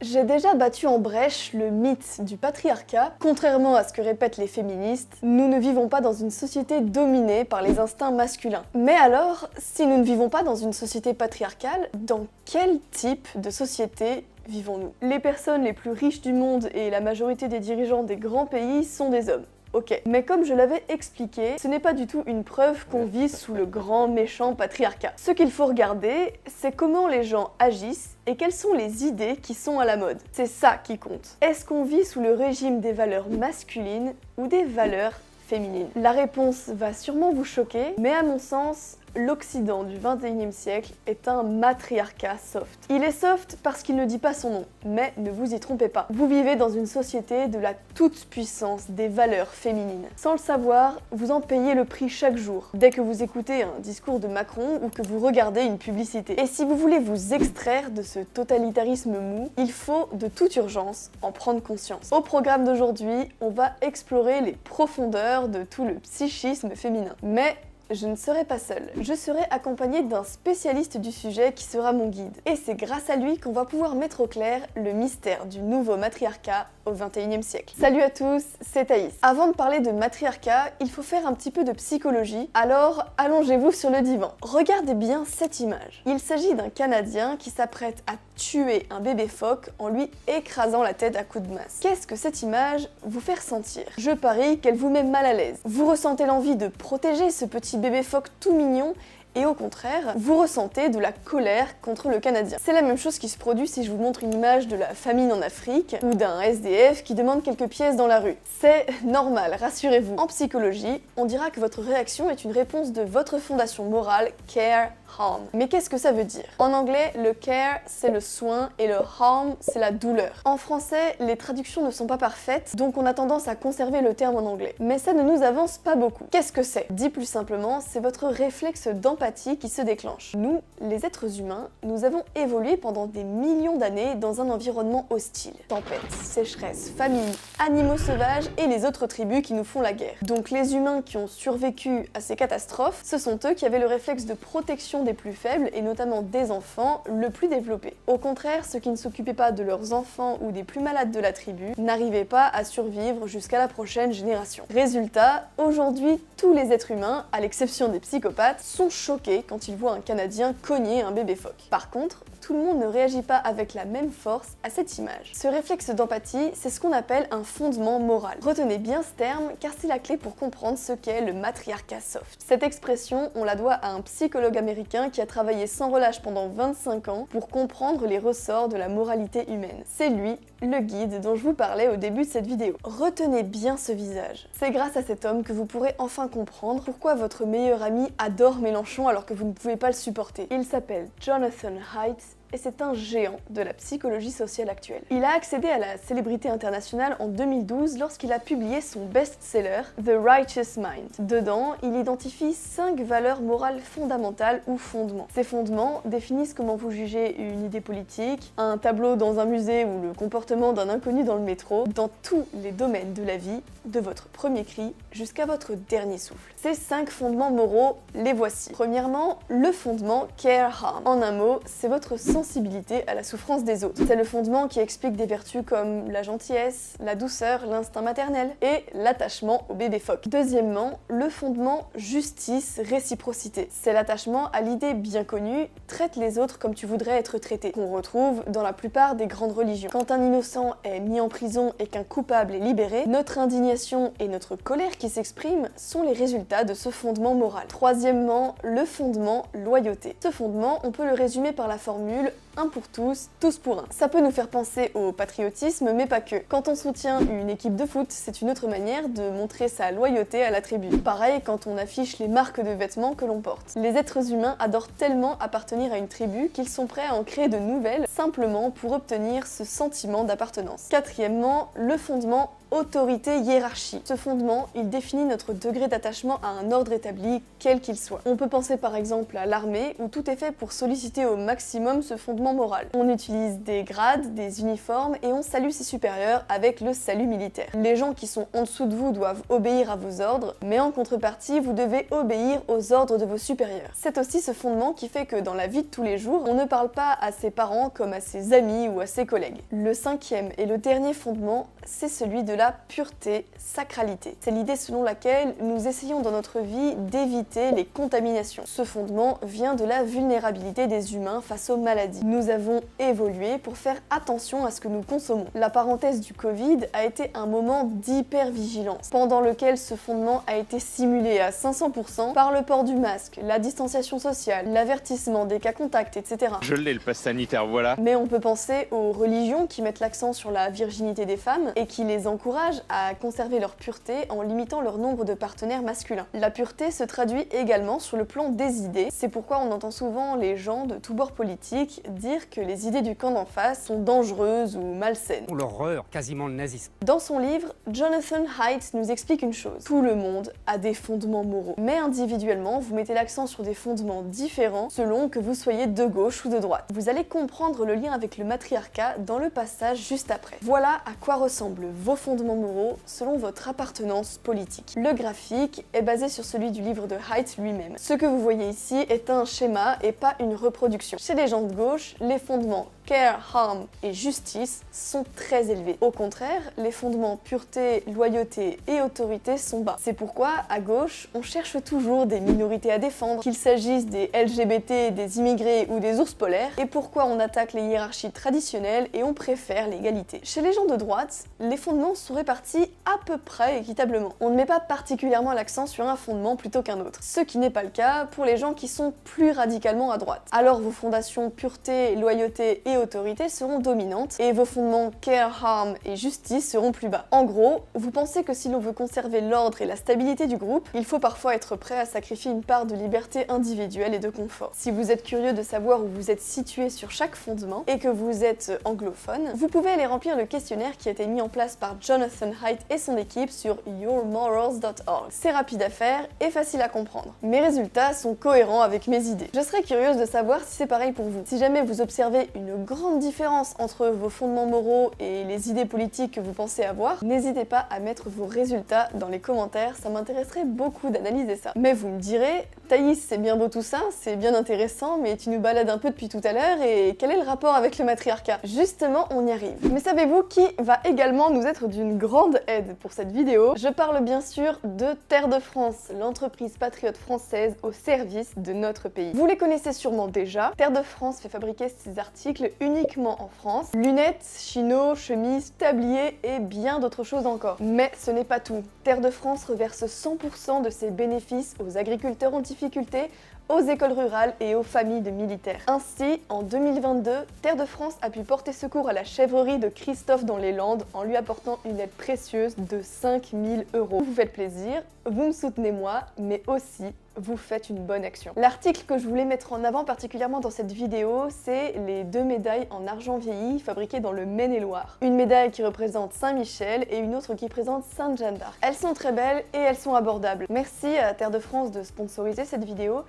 J'ai déjà battu en brèche le mythe du patriarcat. Contrairement à ce que répètent les féministes, nous ne vivons pas dans une société dominée par les instincts masculins. Mais alors, si nous ne vivons pas dans une société patriarcale, dans quel type de société vivons-nous? Les personnes les plus riches du monde et la majorité des dirigeants des grands pays sont des hommes. Ok, mais comme je l'avais expliqué, ce n'est pas du tout une preuve qu'on vit sous le grand méchant patriarcat. Ce qu'il faut regarder, c'est comment les gens agissent et quelles sont les idées qui sont à la mode. C'est ça qui compte. Est-ce qu'on vit sous le régime des valeurs masculines ou des valeurs féminines? La réponse va sûrement vous choquer, mais à mon sens, l'Occident du 21e siècle est un matriarcat soft. Il est soft parce qu'il ne dit pas son nom, mais ne vous y trompez pas. Vous vivez dans une société de la toute-puissance des valeurs féminines. Sans le savoir, vous en payez le prix chaque jour, dès que vous écoutez un discours de Macron ou que vous regardez une publicité. Et si vous voulez vous extraire de ce totalitarisme mou, il faut de toute urgence en prendre conscience. Au programme d'aujourd'hui, on va explorer les profondeurs de tout le psychisme féminin. Mais je ne serai pas seule. Je serai accompagnée d'un spécialiste du sujet qui sera mon guide. Et c'est grâce à lui qu'on va pouvoir mettre au clair le mystère du nouveau matriarcat au 21e siècle. Salut à tous, c'est Thaïs. Avant de parler de matriarcat, il faut faire un petit peu de psychologie, alors allongez-vous sur le divan. Regardez bien cette image. Il s'agit d'un Canadien qui s'apprête à tuer un bébé phoque en lui écrasant la tête à coups de masse. Qu'est-ce que cette image vous fait ressentir? Je parie qu'elle vous met mal à l'aise. Vous ressentez l'envie de protéger ce petit bébé phoque tout mignon et au contraire, vous ressentez de la colère contre le Canadien. C'est la même chose qui se produit si je vous montre une image de la famine en Afrique ou d'un SDF qui demande quelques pièces dans la rue. C'est normal, rassurez-vous. En psychologie, on dira que votre réaction est une réponse de votre fondation morale care, harm. Mais qu'est-ce que ça veut dire? En anglais, le care, c'est le soin et le harm, c'est la douleur. En français, les traductions ne sont pas parfaites, donc on a tendance à conserver le terme en anglais. Mais ça ne nous avance pas beaucoup. Qu'est-ce que c'est? Dit plus simplement, c'est votre réflexe d'empathie qui se déclenche. Nous, les êtres humains, nous avons évolué pendant des millions d'années dans un environnement hostile. Tempête, sécheresse, famine, animaux sauvages et les autres tribus qui nous font la guerre. Donc les humains qui ont survécu à ces catastrophes, ce sont eux qui avaient le réflexe de protection des plus faibles et notamment des enfants le plus développé. Au contraire, ceux qui ne s'occupaient pas de leurs enfants ou des plus malades de la tribu n'arrivaient pas à survivre jusqu'à la prochaine génération. Résultat, aujourd'hui, tous les êtres humains, à l'exception des psychopathes, sont choqués quand ils voient un Canadien cogner un bébé phoque. Par contre, tout le monde ne réagit pas avec la même force à cette image. Ce réflexe d'empathie, c'est ce qu'on appelle un fondement moral. Retenez bien ce terme car c'est la clé pour comprendre ce qu'est le matriarcat soft. Cette expression, on la doit à un psychologue américain qui a travaillé sans relâche pendant 25 ans pour comprendre les ressorts de la moralité humaine. C'est lui, le guide dont je vous parlais au début de cette vidéo. Retenez bien ce visage. C'est grâce à cet homme que vous pourrez enfin comprendre pourquoi votre meilleur ami adore Mélenchon alors que vous ne pouvez pas le supporter. Il s'appelle Jonathan Haidt et c'est un géant de la psychologie sociale actuelle. Il a accédé à la célébrité internationale en 2012 lorsqu'il a publié son best-seller The Righteous Mind. Dedans, il identifie 5 valeurs morales fondamentales ou fondements. Ces fondements définissent comment vous jugez une idée politique, un tableau dans un musée ou le comportement d'un inconnu dans le métro, dans tous les domaines de la vie, de votre premier cri jusqu'à votre dernier souffle. Ces 5 fondements moraux, les voici. Premièrement, le fondement care harm. En un mot, c'est votre sensibilité à la souffrance des autres. C'est le fondement qui explique des vertus comme la gentillesse, la douceur, l'instinct maternel et l'attachement au bébé phoque. Deuxièmement, le fondement justice, réciprocité. C'est l'attachement à l'idée bien connue « traite les autres comme tu voudrais être traité » qu'on retrouve dans la plupart des grandes religions. Quand un innocent est mis en prison et qu'un coupable est libéré, notre indignation et notre colère qui s'expriment sont les résultats de ce fondement moral. Troisièmement, le fondement loyauté. Ce fondement, on peut le résumer par la formule un pour tous, tous pour un. Ça peut nous faire penser au patriotisme, mais pas que. Quand on soutient une équipe de foot, c'est une autre manière de montrer sa loyauté à la tribu. Pareil quand on affiche les marques de vêtements que l'on porte. Les êtres humains adorent tellement appartenir à une tribu qu'ils sont prêts à en créer de nouvelles, simplement pour obtenir ce sentiment d'appartenance. Quatrièmement, le fondement autorité-hiérarchie. Ce fondement, il définit notre degré d'attachement à un ordre établi, quel qu'il soit. On peut penser par exemple à l'armée, où tout est fait pour solliciter au maximum ce fondement fondement moral. On utilise des grades, des uniformes et on salue ses supérieurs avec le salut militaire. Les gens qui sont en dessous de vous doivent obéir à vos ordres, mais en contrepartie, vous devez obéir aux ordres de vos supérieurs. C'est aussi ce fondement qui fait que dans la vie de tous les jours, on ne parle pas à ses parents comme à ses amis ou à ses collègues. Le cinquième et le dernier fondement, c'est celui de la pureté, sacralité. C'est l'idée selon laquelle nous essayons dans notre vie d'éviter les contaminations. Ce fondement vient de la vulnérabilité des humains face aux maladies. Nous avons évolué pour faire attention à ce que nous consommons. La parenthèse du Covid a été un moment d'hypervigilance, pendant lequel ce fondement a été simulé à 500% par le port du masque, la distanciation sociale, l'avertissement des cas contacts, etc. Je l'ai, le pass sanitaire, voilà. Mais on peut penser aux religions qui mettent l'accent sur la virginité des femmes et qui les encouragent à conserver leur pureté en limitant leur nombre de partenaires masculins. La pureté se traduit également sur le plan des idées. C'est pourquoi on entend souvent les gens de tous bords politiques dire que les idées du camp d'en face sont dangereuses ou malsaines. L'horreur, quasiment le nazisme. Dans son livre, Jonathan Haidt nous explique une chose. Tout le monde a des fondements moraux. Mais individuellement, vous mettez l'accent sur des fondements différents selon que vous soyez de gauche ou de droite. Vous allez comprendre le lien avec le matriarcat dans le passage juste après. Voilà à quoi ressemblent vos fondements moraux selon votre appartenance politique. Le graphique est basé sur celui du livre de Haidt lui-même. Ce que vous voyez ici est un schéma et pas une reproduction. Chez les gens de gauche, les fondements care, harm et justice sont très élevés. Au contraire, les fondements pureté, loyauté et autorité sont bas. C'est pourquoi, à gauche, on cherche toujours des minorités à défendre, qu'il s'agisse des LGBT, des immigrés ou des ours polaires, et pourquoi on attaque les hiérarchies traditionnelles et on préfère l'égalité. Chez les gens de droite, les fondements sont répartis à peu près équitablement. On ne met pas particulièrement l'accent sur un fondement plutôt qu'un autre, ce qui n'est pas le cas pour les gens qui sont plus radicalement à droite. Alors vos fondations pureté, loyauté et autorité seront dominantes et vos fondements care, harm et justice seront plus bas. En gros, vous pensez que si l'on veut conserver l'ordre et la stabilité du groupe, il faut parfois être prêt à sacrifier une part de liberté individuelle et de confort. Si vous êtes curieux de savoir où vous êtes situé sur chaque fondement et que vous êtes anglophone, vous pouvez aller remplir le questionnaire qui a été mis en place par Jonathan Haidt et son équipe sur yourmorals.org. C'est rapide à faire et facile à comprendre. Mes résultats sont cohérents avec mes idées. Je serais curieuse de savoir si c'est pareil pour vous. Si jamais vous observez une grande différence entre vos fondements moraux et les idées politiques que vous pensez avoir, n'hésitez pas à mettre vos résultats dans les commentaires, ça m'intéresserait beaucoup d'analyser ça. Mais vous me direz, Thaïs, c'est bien beau tout ça, c'est bien intéressant, mais tu nous balades un peu depuis tout à l'heure et quel est le rapport avec le matriarcat? Justement, on y arrive. Mais savez-vous qui va également nous être d'une grande aide pour cette vidéo? Je parle bien sûr de Terre de France, l'entreprise patriote française au service de notre pays. Vous les connaissez sûrement déjà. Terre de France fait fabriquer ses articles uniquement en France. Lunettes, chinos, chemises, tabliers et bien d'autres choses encore. Mais ce n'est pas tout. Terre de France reverse 100% de ses bénéfices aux agriculteurs en difficulté, aux écoles rurales et aux familles de militaires. Ainsi, en 2022, Terre de France a pu porter secours à la chèvrerie de Christophe dans les Landes en lui apportant une aide précieuse de 5 000 €. Vous vous faites plaisir, vous me soutenez moi, mais aussi vous faites une bonne action. L'article que je voulais mettre en avant particulièrement dans cette vidéo, c'est les 2 médailles en argent vieilli fabriquées dans le Maine-et-Loire. Une médaille qui représente Saint-Michel et une autre qui présente Sainte-Jeanne d'Arc. Elles sont très belles et elles sont abordables. Merci à Terre de France de sponsoriser cette vidéo.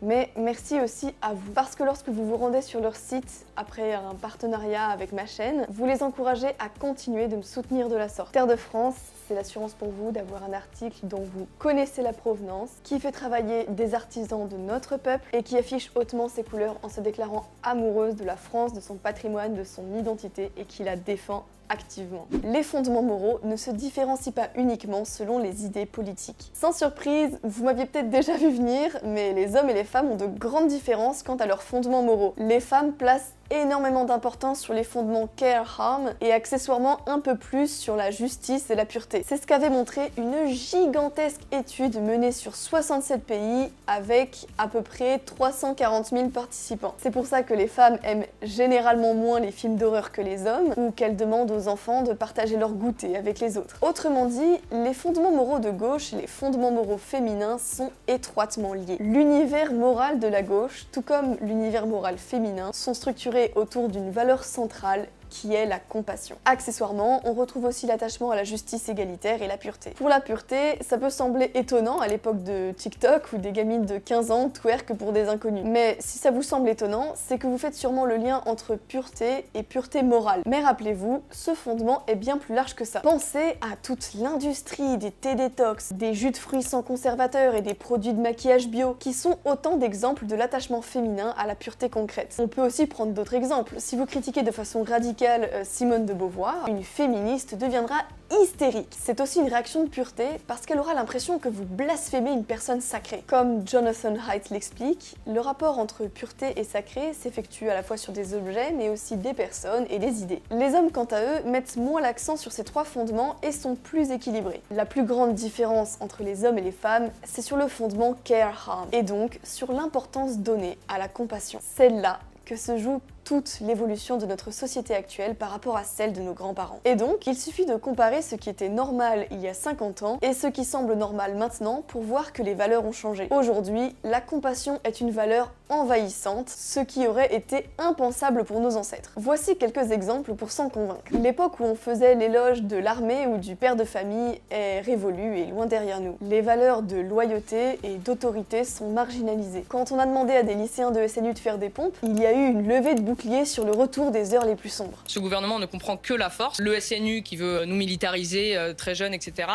Mais merci aussi à vous, parce que lorsque vous vous rendez sur leur site après un partenariat avec ma chaîne, vous les encouragez à continuer de me soutenir de la sorte. Terre de France, c'est l'assurance pour vous d'avoir un article dont vous connaissez la provenance, qui fait travailler des artisans de notre peuple et qui affiche hautement ses couleurs en se déclarant amoureuse de la France, de son patrimoine, de son identité et qui la défend activement. Les fondements moraux ne se différencient pas uniquement selon les idées politiques. Sans surprise, vous m'aviez peut-être déjà vu venir, mais les hommes et les femmes ont de grandes différences quant à leurs fondements moraux. Les femmes placent énormément d'importance sur les fondements care, harm et accessoirement un peu plus sur la justice et la pureté. C'est ce qu'avait montré une gigantesque étude menée sur 67 pays avec à peu près 340 000 participants. C'est pour ça que les femmes aiment généralement moins les films d'horreur que les hommes ou qu'elles demandent aux enfants de partager leur goûter avec les autres. Autrement dit, les fondements moraux de gauche et les fondements moraux féminins sont étroitement liés. L'univers moral de la gauche, tout comme l'univers moral féminin, sont structurés autour d'une valeur centrale qui est la compassion. Accessoirement, on retrouve aussi l'attachement à la justice égalitaire et la pureté. Pour la pureté, ça peut sembler étonnant à l'époque de TikTok où des gamines de 15 ans twerkent pour des inconnus. Mais si ça vous semble étonnant, c'est que vous faites sûrement le lien entre pureté et pureté morale. Mais rappelez-vous, ce fondement est bien plus large que ça. Pensez à toute l'industrie des thés détox, des jus de fruits sans conservateur et des produits de maquillage bio, qui sont autant d'exemples de l'attachement féminin à la pureté concrète. On peut aussi prendre d'autres exemples. Si vous critiquez de façon radicale Simone de Beauvoir, une féministe deviendra hystérique. C'est aussi une réaction de pureté parce qu'elle aura l'impression que vous blasphémez une personne sacrée. Comme Jonathan Haidt l'explique, le rapport entre pureté et sacré s'effectue à la fois sur des objets mais aussi des personnes et des idées. Les hommes, quant à eux, mettent moins l'accent sur ces trois fondements et sont plus équilibrés. La plus grande différence entre les hommes et les femmes, c'est sur le fondement care-harm et donc sur l'importance donnée à la compassion. C'est là que se joue toute l'évolution de notre société actuelle par rapport à celle de nos grands-parents. Et donc, il suffit de comparer ce qui était normal il y a 50 ans et ce qui semble normal maintenant pour voir que les valeurs ont changé. Aujourd'hui, la compassion est une valeur envahissante, ce qui aurait été impensable pour nos ancêtres. Voici quelques exemples pour s'en convaincre. L'époque où on faisait l'éloge de l'armée ou du père de famille est révolue et loin derrière nous. Les valeurs de loyauté et d'autorité sont marginalisées. Quand on a demandé à des lycéens de SNU de faire des pompes, il y a eu une levée de bouclier sur le retour des heures les plus sombres. Ce gouvernement ne comprend que la force. Le SNU qui veut nous militariser très jeunes, etc.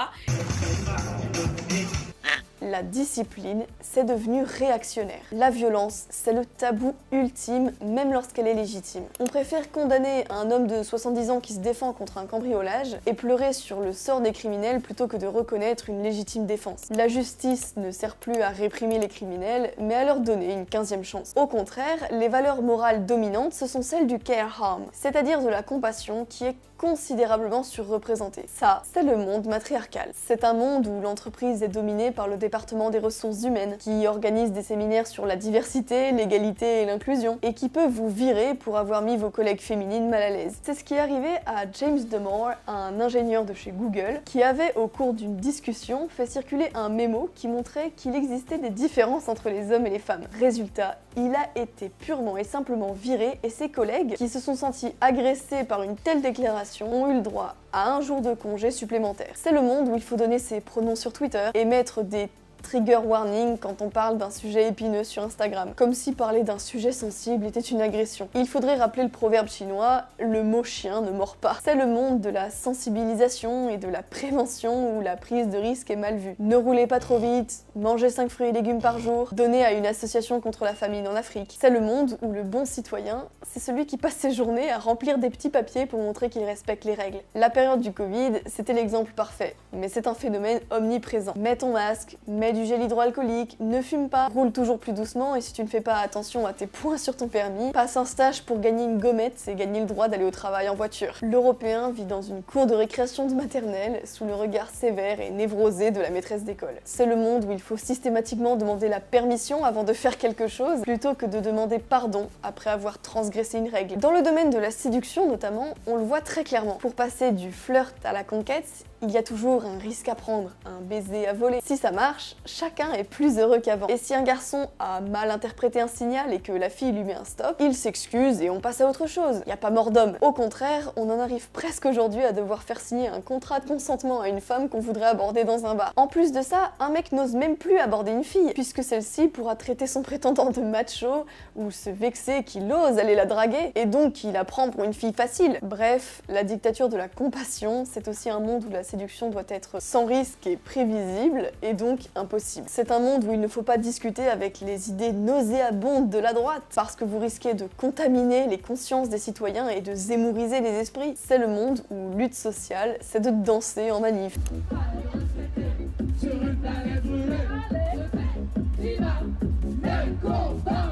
La discipline, c'est devenu réactionnaire. La violence, c'est le tabou ultime, même lorsqu'elle est légitime. On préfère condamner un homme de 70 ans qui se défend contre un cambriolage et pleurer sur le sort des criminels plutôt que de reconnaître une légitime défense. La justice ne sert plus à réprimer les criminels, mais à leur donner une 15e chance. Au contraire, les valeurs morales dominantes, ce sont celles du care-harm, c'est-à-dire de la compassion qui est considérablement surreprésentée. Ça, c'est le monde matriarcal. C'est un monde où l'entreprise est dominée par le département des ressources humaines, qui organise des séminaires sur la diversité, l'égalité et l'inclusion, et qui peut vous virer pour avoir mis vos collègues féminines mal à l'aise. C'est ce qui est arrivé à James Damore, un ingénieur de chez Google, qui avait, au cours d'une discussion, fait circuler un mémo qui montrait qu'il existait des différences entre les hommes et les femmes. Résultat, il a été purement et simplement viré, et ses collègues, qui se sont sentis agressés par une telle déclaration, ont eu le droit à un jour de congé supplémentaire. C'est le monde où il faut donner ses pronoms sur Twitter et mettre des trigger warning quand on parle d'un sujet épineux sur Instagram, comme si parler d'un sujet sensible était une agression. Il faudrait rappeler le proverbe chinois « le mot chien ne mord pas ». C'est le monde de la sensibilisation et de la prévention où la prise de risque est mal vue. Ne roulez pas trop vite, mangez 5 fruits et légumes par jour, donnez à une association contre la famine en Afrique. C'est le monde où le bon citoyen, c'est celui qui passe ses journées à remplir des petits papiers pour montrer qu'il respecte les règles. La période du Covid, c'était l'exemple parfait, mais c'est un phénomène omniprésent. Mets ton masque, mets du gel hydroalcoolique, ne fume pas, roule toujours plus doucement et si tu ne fais pas attention à tes points sur ton permis, passe un stage pour gagner une gommette et gagner le droit d'aller au travail en voiture. L'Européen vit dans une cour de récréation de maternelle sous le regard sévère et névrosé de la maîtresse d'école. C'est le monde où il faut systématiquement demander la permission avant de faire quelque chose plutôt que de demander pardon après avoir transgressé une règle. Dans le domaine de la séduction notamment, on le voit très clairement. Pour passer du flirt à la conquête, il y a toujours un risque à prendre, un baiser à voler. Si ça marche, chacun est plus heureux qu'avant. Et si un garçon a mal interprété un signal et que la fille lui met un stop, il s'excuse et on passe à autre chose. Y a pas mort d'homme. Au contraire, on en arrive presque aujourd'hui à devoir faire signer un contrat de consentement à une femme qu'on voudrait aborder dans un bar. En plus de ça, un mec n'ose même plus aborder une fille, puisque celle-ci pourra traiter son prétendant de macho ou se vexer qu'il ose aller la draguer, et donc qu'il la prend pour une fille facile. Bref, la dictature de la compassion, c'est aussi un monde où la séduction doit être sans risque et prévisible, et donc impossible. C'est un monde où il ne faut pas discuter avec les idées nauséabondes de la droite, parce que vous risquez de contaminer les consciences des citoyens et de zémouriser les esprits. C'est le monde où lutte sociale, c'est de danser en manif.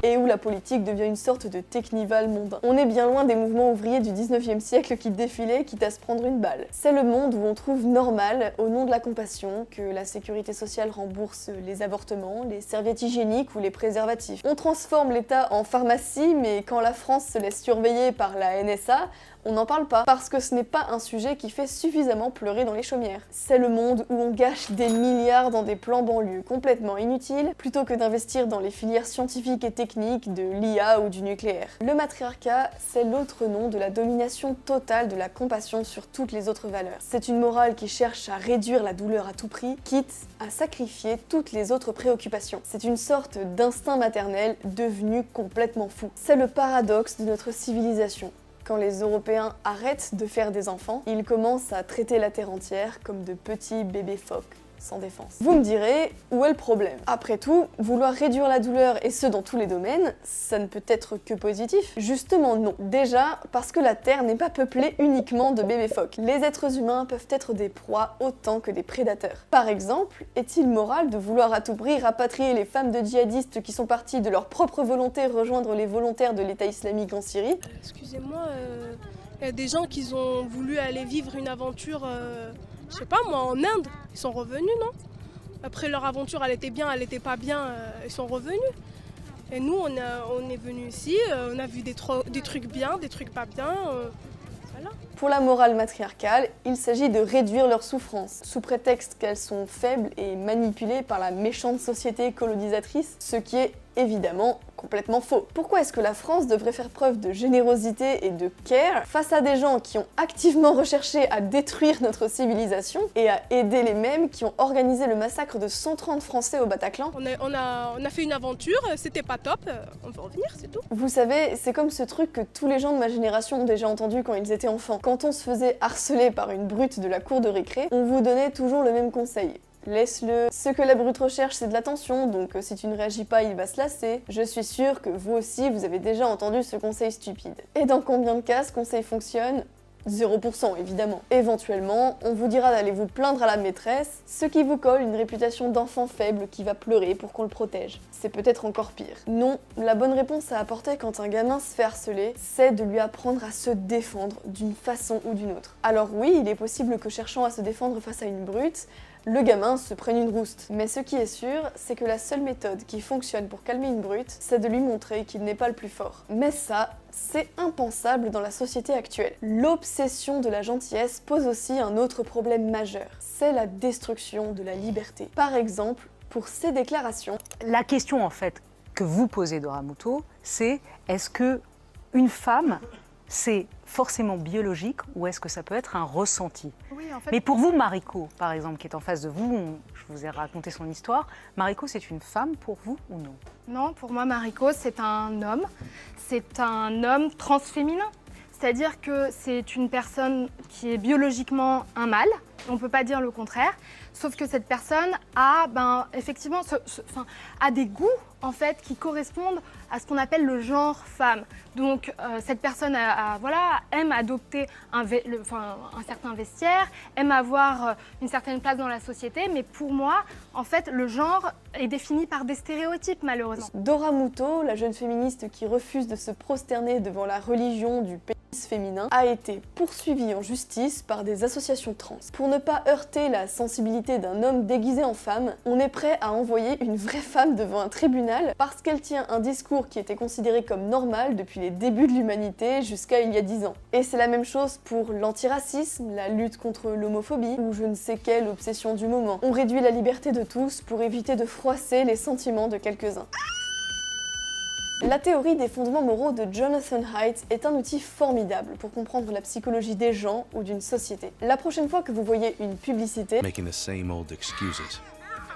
Et où la politique devient une sorte de technival mondain. On est bien loin des mouvements ouvriers du 19e siècle qui défilaient quitte à se prendre une balle. C'est le monde où on trouve normal, au nom de la compassion, que la sécurité sociale rembourse les avortements, les serviettes hygiéniques ou les préservatifs. On transforme l'État en pharmacie, mais quand la France se laisse surveiller par la NSA, on n'en parle pas, parce que ce n'est pas un sujet qui fait suffisamment pleurer dans les chaumières. C'est le monde où on gâche des milliards dans des plans banlieues complètement inutiles, plutôt que d'investir dans les filières scientifiques et techniques de l'IA ou du nucléaire. Le matriarcat, c'est l'autre nom de la domination totale de la compassion sur toutes les autres valeurs. C'est une morale qui cherche à réduire la douleur à tout prix, quitte à sacrifier toutes les autres préoccupations. C'est une sorte d'instinct maternel devenu complètement fou. C'est le paradoxe de notre civilisation. Quand les Européens arrêtent de faire des enfants, ils commencent à traiter la Terre entière comme de petits bébés phoques, sans défense. Vous me direz, où est le problème? Après tout, vouloir réduire la douleur, et ce dans tous les domaines, ça ne peut être que positif. Justement non. Déjà, parce que la Terre n'est pas peuplée uniquement de bébés phoques. Les êtres humains peuvent être des proies autant que des prédateurs. Par exemple, est-il moral de vouloir à tout prix rapatrier les femmes de djihadistes qui sont parties de leur propre volonté rejoindre les volontaires de l'État islamique en Syrie? Excusez-moi, il y a des gens qui ont voulu aller vivre une aventure... je sais pas moi, en Inde, ils sont revenus, non? Après leur aventure, elle était bien, elle était pas bien, ils sont revenus. Et nous, on est venus ici, on a vu des trucs bien, des trucs pas bien, voilà. Pour la morale matriarcale, il s'agit de réduire leurs souffrances, sous prétexte qu'elles sont faibles et manipulées par la méchante société colonisatrice, ce qui est évidemment complètement faux. Pourquoi est-ce que la France devrait faire preuve de générosité et de care face à des gens qui ont activement recherché à détruire notre civilisation et à aider les mêmes qui ont organisé le massacre de 130 Français au Bataclan? On a fait une aventure, c'était pas top, on veut revenir, c'est tout. Vous savez, c'est comme ce truc que tous les gens de ma génération ont déjà entendu quand ils étaient enfants. Quand on se faisait harceler par une brute de la cour de récré, on vous donnait toujours le même conseil. Laisse-le. Ce que la brute recherche, c'est de l'attention, donc si tu ne réagis pas, il va se lasser. Je suis sûre que vous aussi, vous avez déjà entendu ce conseil stupide. Et dans combien de cas ce conseil fonctionne? 0% évidemment. Éventuellement, on vous dira d'aller vous plaindre à la maîtresse, ce qui vous colle une réputation d'enfant faible qui va pleurer pour qu'on le protège. C'est peut-être encore pire. Non, la bonne réponse à apporter quand un gamin se fait harceler, c'est de lui apprendre à se défendre d'une façon ou d'une autre. Alors oui, il est possible que cherchant à se défendre face à une brute, le gamin se prenne une rouste. Mais ce qui est sûr, c'est que la seule méthode qui fonctionne pour calmer une brute, c'est de lui montrer qu'il n'est pas le plus fort. Mais ça, c'est impensable dans la société actuelle. L'obsession de la gentillesse pose aussi un autre problème majeur. C'est la destruction de la liberté. Par exemple, pour ces déclarations... La question en fait que vous posez, Dora Muto, c'est est-ce que une femme, c'est forcément biologique ou est-ce que ça peut être un ressenti? Oui, en fait... Mais pour vous, Mariko, par exemple, qui est en face de vous, je vous ai raconté son histoire, Mariko, c'est une femme pour vous ou non? Non, pour moi, Mariko, c'est un homme. C'est un homme transféminin. C'est-à-dire que c'est une personne qui est biologiquement un mâle, on ne peut pas dire le contraire, sauf que cette personne a, effectivement, a des goûts en fait, qui correspondent à ce qu'on appelle le genre femme. Donc cette personne aime adopter un certain vestiaire, aime avoir une certaine place dans la société, mais pour moi, en fait, le genre est défini par des stéréotypes, malheureusement. Dora Muto, la jeune féministe qui refuse de se prosterner devant la religion du pénis féminin, a été poursuivie en justice par des associations trans. Pour ne pas heurter la sensibilité d'un homme déguisé en femme, on est prêt à envoyer une vraie femme devant un tribunal parce qu'elle tient un discours qui était considéré comme normal depuis les débuts de l'humanité jusqu'à il y a 10 ans. Et c'est la même chose pour l'antiracisme, la lutte contre l'homophobie ou je ne sais quelle obsession du moment. On réduit la liberté de tous pour éviter de froisser les sentiments de quelques-uns. La théorie des fondements moraux de Jonathan Haidt est un outil formidable pour comprendre la psychologie des gens ou d'une société. La prochaine fois que vous voyez une publicité, making the same old excuses.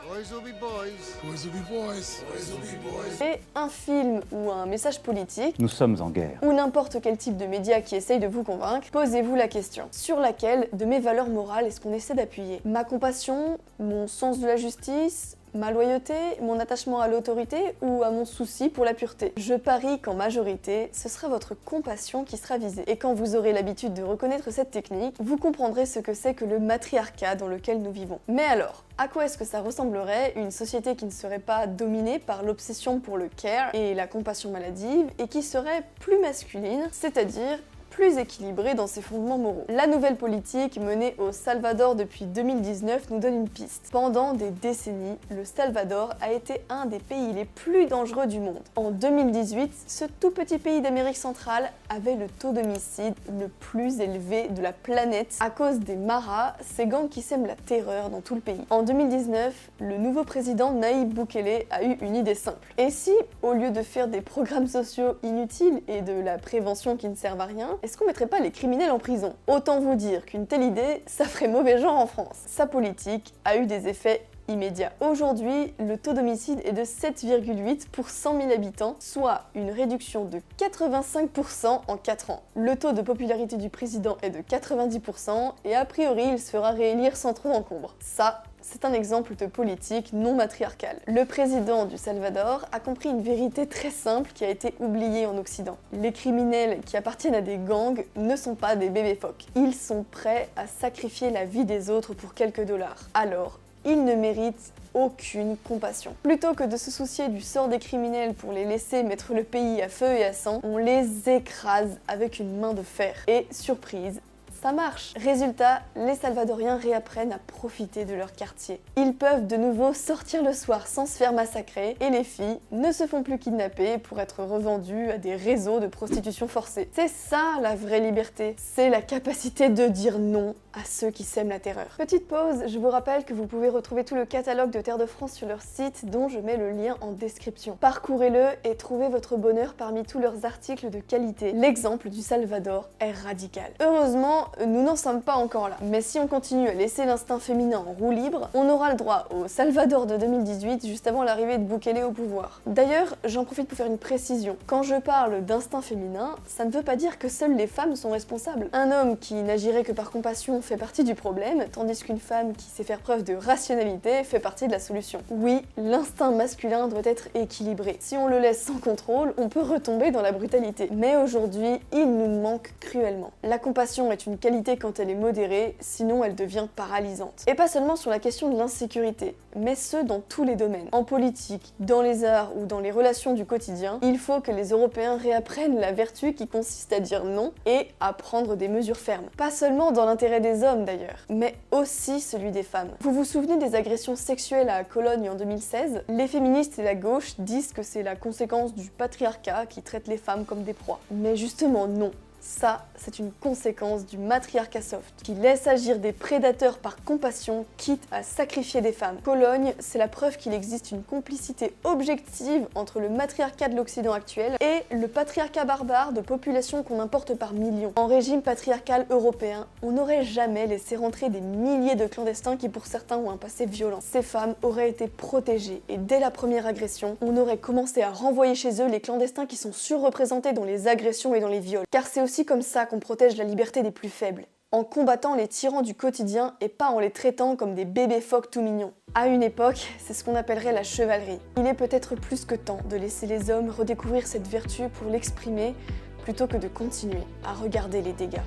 Boys will be boys. Boys will be boys. Boys will be boys. et un film ou un message politique, Nous sommes en guerre. ou n'importe quel type de média qui essaye de vous convaincre, posez-vous la question. Sur laquelle de mes valeurs morales est-ce qu'on essaie d'appuyer? Ma compassion, mon sens de la justice, ma loyauté, mon attachement à l'autorité ou à mon souci pour la pureté? Je parie qu'en majorité, ce sera votre compassion qui sera visée. Et quand vous aurez l'habitude de reconnaître cette technique, vous comprendrez ce que c'est que le matriarcat dans lequel nous vivons. Mais alors, à quoi est-ce que ça ressemblerait une société qui ne serait pas dominée par l'obsession pour le care et la compassion maladive et qui serait plus masculine, c'est-à-dire plus équilibré dans ses fondements moraux. La nouvelle politique menée au Salvador depuis 2019 nous donne une piste. Pendant des décennies, le Salvador a été un des pays les plus dangereux du monde. En 2018, ce tout petit pays d'Amérique centrale avait le taux d'homicide le plus élevé de la planète à cause des Maras, ces gangs qui sèment la terreur dans tout le pays. En 2019, le nouveau président Nayib Bukele a eu une idée simple. Et si, au lieu de faire des programmes sociaux inutiles et de la prévention qui ne servent à rien, est-ce qu'on mettrait pas les criminels en prison? Autant vous dire qu'une telle idée, ça ferait mauvais genre en France. Sa politique a eu des effets immédiat. Aujourd'hui, le taux d'homicide est de 7,8 pour 100 000 habitants, soit une réduction de 85% en 4 ans. Le taux de popularité du président est de 90% et a priori, il se fera réélire sans trop d'encombre. Ça, c'est un exemple de politique non matriarcale. Le président du Salvador a compris une vérité très simple qui a été oubliée en Occident. Les criminels qui appartiennent à des gangs ne sont pas des bébés phoques. Ils sont prêts à sacrifier la vie des autres pour quelques dollars. Alors, ils ne méritent aucune compassion. Plutôt que de se soucier du sort des criminels pour les laisser mettre le pays à feu et à sang, on les écrase avec une main de fer. Et surprise, ça marche. Résultat, les Salvadoriens réapprennent à profiter de leur quartier. Ils peuvent de nouveau sortir le soir sans se faire massacrer et les filles ne se font plus kidnapper pour être revendues à des réseaux de prostitution forcée. C'est ça la vraie liberté. C'est la capacité de dire non à ceux qui sèment la terreur. Petite pause, je vous rappelle que vous pouvez retrouver tout le catalogue de Terre de France sur leur site dont je mets le lien en description. Parcourez-le et trouvez votre bonheur parmi tous leurs articles de qualité. L'exemple du Salvador est radical. Heureusement, nous n'en sommes pas encore là. Mais si on continue à laisser l'instinct féminin en roue libre, on aura le droit au Salvador de 2018 juste avant l'arrivée de Bukele au pouvoir. D'ailleurs, j'en profite pour faire une précision. Quand je parle d'instinct féminin, ça ne veut pas dire que seules les femmes sont responsables. Un homme qui n'agirait que par compassion fait partie du problème, tandis qu'une femme qui sait faire preuve de rationalité fait partie de la solution. Oui, l'instinct masculin doit être équilibré. Si on le laisse sans contrôle, on peut retomber dans la brutalité. Mais aujourd'hui, il nous manque cruellement. La compassion est une qualité quand elle est modérée, sinon elle devient paralysante. Et pas seulement sur la question de l'insécurité, mais ce dans tous les domaines. En politique, dans les arts ou dans les relations du quotidien, il faut que les Européens réapprennent la vertu qui consiste à dire non et à prendre des mesures fermes. Pas seulement dans l'intérêt des hommes d'ailleurs, mais aussi celui des femmes. Vous vous souvenez des agressions sexuelles à Cologne en 2016? Les féministes et la gauche disent que c'est la conséquence du patriarcat qui traite les femmes comme des proies. Mais justement non. Ça, c'est une conséquence du matriarcat soft, qui laisse agir des prédateurs par compassion, quitte à sacrifier des femmes. Cologne, c'est la preuve qu'il existe une complicité objective entre le matriarcat de l'Occident actuel et le patriarcat barbare de populations qu'on importe par millions. En régime patriarcal européen, on n'aurait jamais laissé rentrer des milliers de clandestins qui pour certains ont un passé violent. Ces femmes auraient été protégées et dès la première agression, on aurait commencé à renvoyer chez eux les clandestins qui sont surreprésentés dans les agressions et dans les viols. Car c'est aussi comme ça qu'on protège la liberté des plus faibles, en combattant les tyrans du quotidien et pas en les traitant comme des bébés phoques tout mignons. À une époque, c'est ce qu'on appellerait la chevalerie. Il est peut-être plus que temps de laisser les hommes redécouvrir cette vertu pour l'exprimer, plutôt que de continuer à regarder les dégâts.